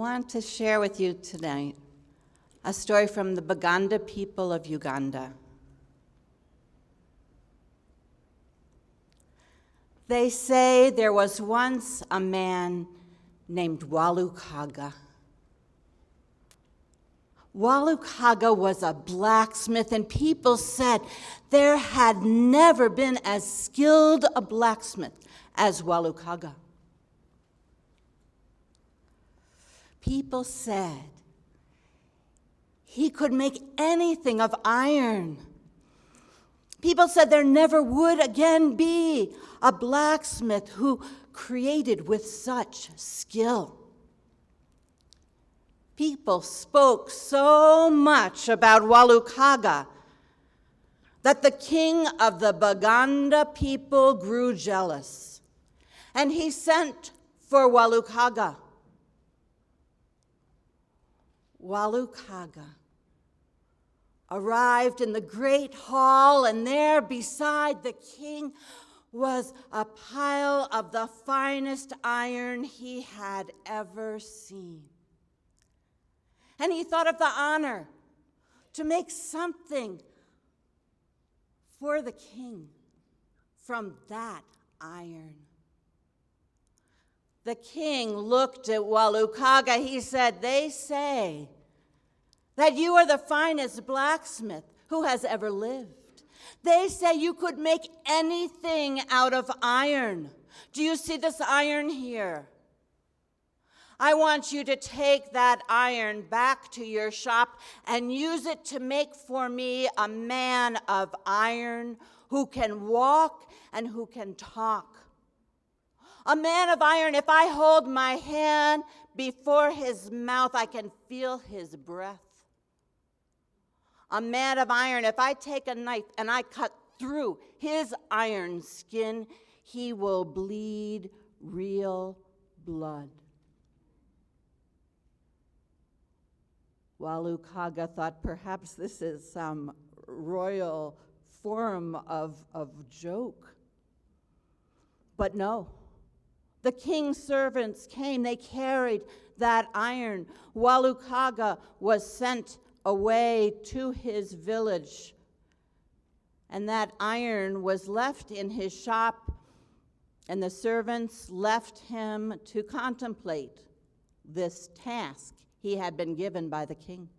want to share with you tonight a story from the Baganda people of Uganda. They say there was once a man named Walukaga. Walukaga was a blacksmith, and people said there had never been as skilled a blacksmith as Walukaga. People said he could make anything of iron. People said there never would again be a blacksmith who created with such skill. People spoke so much about Walukaga that the king of the Baganda people grew jealous, and he sent for Walukaga. Walukaga arrived in the great hall, and there beside the king was a pile of the finest iron he had ever seen. And he thought of the honor to make something for the king from that iron. The king looked at Walukaga. He said, "They say that you are the finest blacksmith who has ever lived. They say you could make anything out of iron. Do you see this iron here? I want you to take that iron back to your shop and use it to make for me a man of iron who can walk and who can talk. A man of iron, if I hold my hand before his mouth, I can feel his breath. A man of iron, if I take a knife and I cut through his iron skin, he will bleed real blood." Walukaga thought perhaps this is some royal form of joke. But no. The king's servants came. They carried that iron. Walukaga was sent away to his village, and that iron was left in his shop, and the servants left him to contemplate this task he had been given by the king.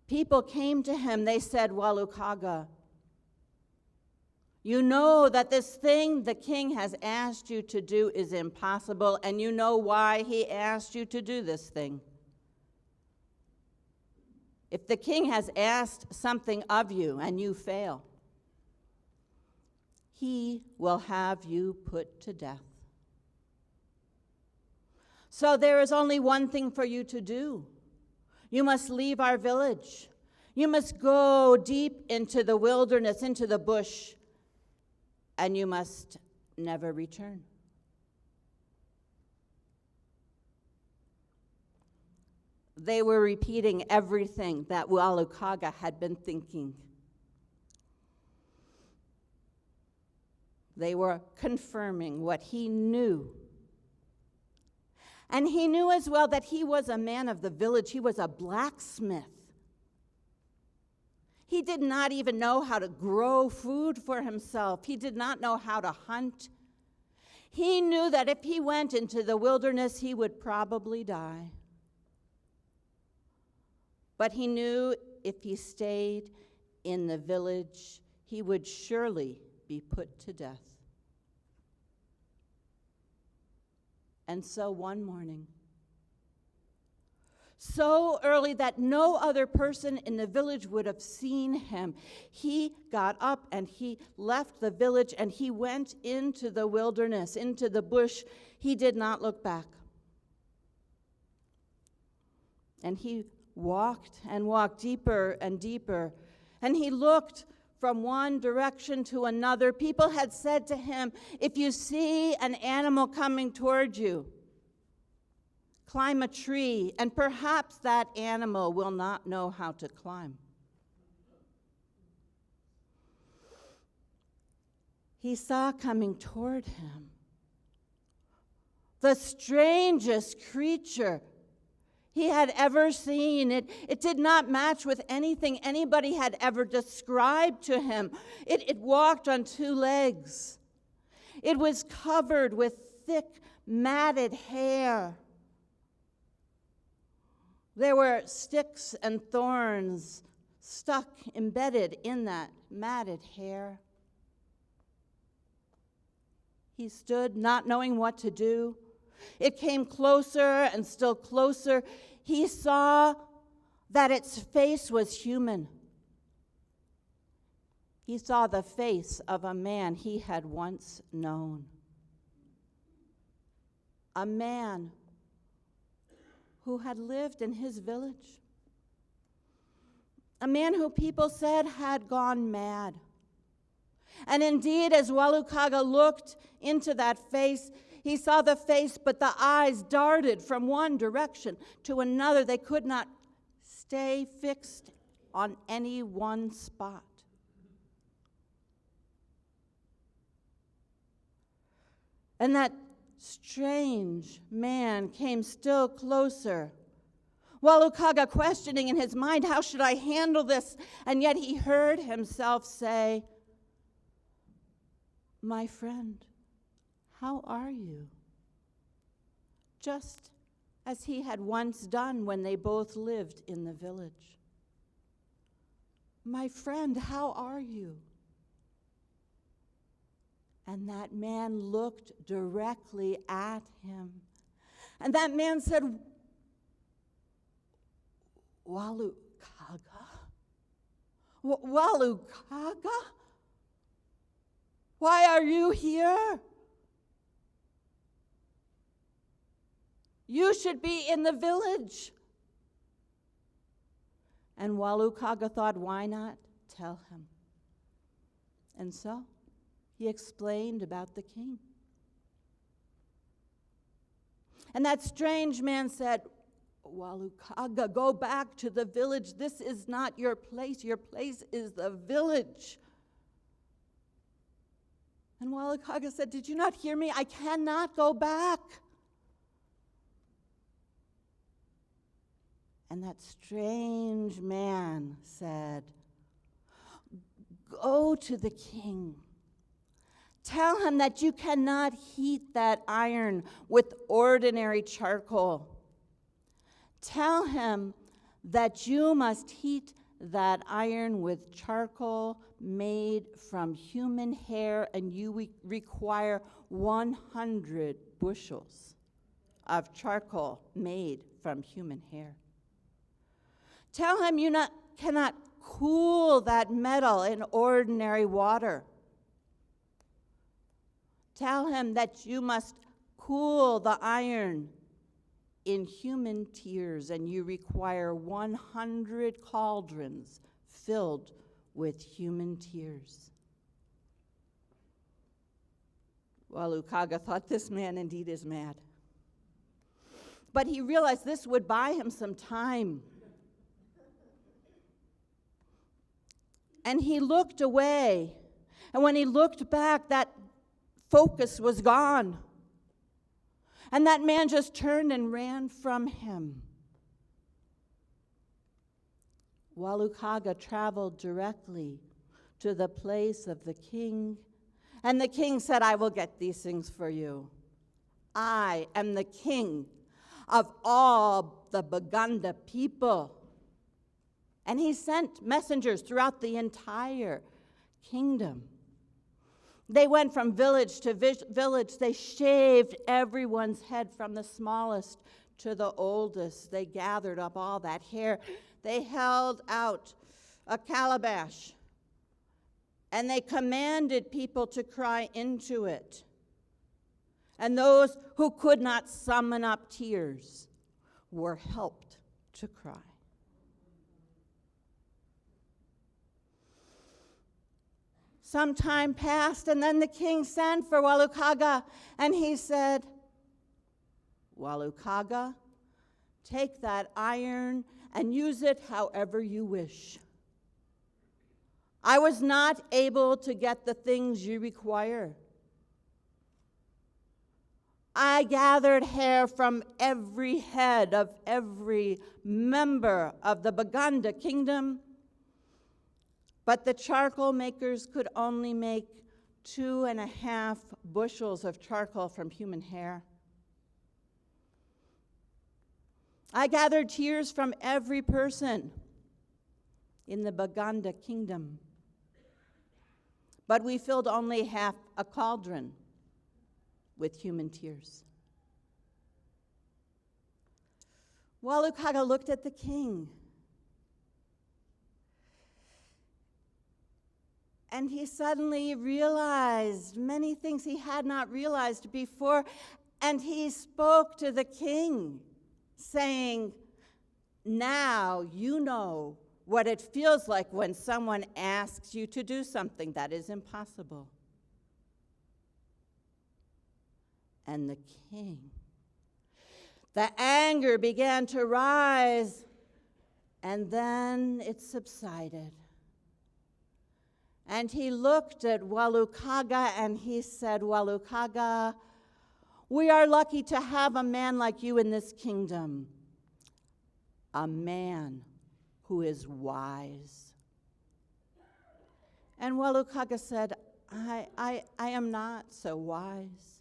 People came to him. They said, "Walukaga, you know that this thing the king has asked you to do is impossible, and you know why he asked you to do this thing. If the king has asked something of you and you fail, he will have you put to death. So there is only one thing for you to do. You must leave our village. You must go deep into the wilderness, into the bush, and you must never return." They were repeating everything that Walukaga had been thinking. They were confirming what he knew. And he knew as well that he was a man of the village. He was a blacksmith. He did not even know how to grow food for himself. He did not know how to hunt. He knew that if he went into the wilderness, he would probably die. But he knew if he stayed in the village, he would surely be put to death. And so one morning, so early that no other person in the village would have seen him, he got up and he left the village and he went into the wilderness, into the bush. He did not look back. And he walked and walked deeper and deeper. And he looked from one direction to another. People had said to him, "If you see an animal coming toward you, climb a tree, and perhaps that animal will not know how to climb." He saw coming toward him the strangest creature he had ever seen. It did not match with anything anybody had ever described to him. It walked on two legs. It was covered with thick, matted hair. There were sticks and thorns embedded in that matted hair. He stood, not knowing what to do. It came closer and still closer. He saw that its face was human. He saw the face of a man he had once known. A man who had lived in his village. A man who people said had gone mad. And indeed, as Walukaga looked into that face, he saw the face, but the eyes darted from one direction to another. They could not stay fixed on any one spot. And that strange man came still closer. Walukaga questioning in his mind, how should I handle this? And yet he heard himself say, my friend, how are you? Just as he had once done when they both lived in the village. My friend, how are you? And that man looked directly at him. And that man said, Walukaga? Walukaga? Why are you here? You should be in the village. And Walukaga thought, why not tell him? And so he explained about the king. And that strange man said, Walukaga, go back to the village. This is not your place. Your place is the village. And Walukaga said, did you not hear me? I cannot go back. And that strange man said, go to the king. Tell him that you cannot heat that iron with ordinary charcoal. Tell him that you must heat that iron with charcoal made from human hair, and you require 100 bushels of charcoal made from human hair. Tell him you cannot cool that metal in ordinary water. Tell him that you must cool the iron in human tears, and you require 100 cauldrons filled with human tears. Walukaga thought, this man indeed is mad. But he realized this would buy him some time. And he looked away. And when he looked back, that focus was gone. And that man just turned and ran from him. Walukaga traveled directly to the place of the king. And the king said, I will get these things for you. I am the king of all the Baganda people. And he sent messengers throughout the entire kingdom. They went from village to village. They shaved everyone's head from the smallest to the oldest. They gathered up all that hair. They held out a calabash, and they commanded people to cry into it. And those who could not summon up tears were helped to cry. Some time passed, and then the king sent for Walukaga, and he said, Walukaga, take that iron and use it however you wish. I was not able to get the things you require. I gathered hair from every head of every member of the Baganda kingdom, but the charcoal makers could only make 2.5 bushels of charcoal from human hair. I gathered tears from every person in the Baganda kingdom, but we filled only half a cauldron with human tears. Walukaga looked at the king, and he suddenly realized many things he had not realized before, and he spoke to the king, saying, "Now you know what it feels like when someone asks you to do something that is impossible." And the king, the anger began to rise, and then it subsided. And he looked at Walukaga and he said, "Walukaga, we are lucky to have a man like you in this kingdom, a man who is wise." And Walukaga said, I am not so wise,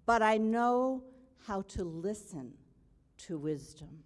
but I know how to listen to wisdom.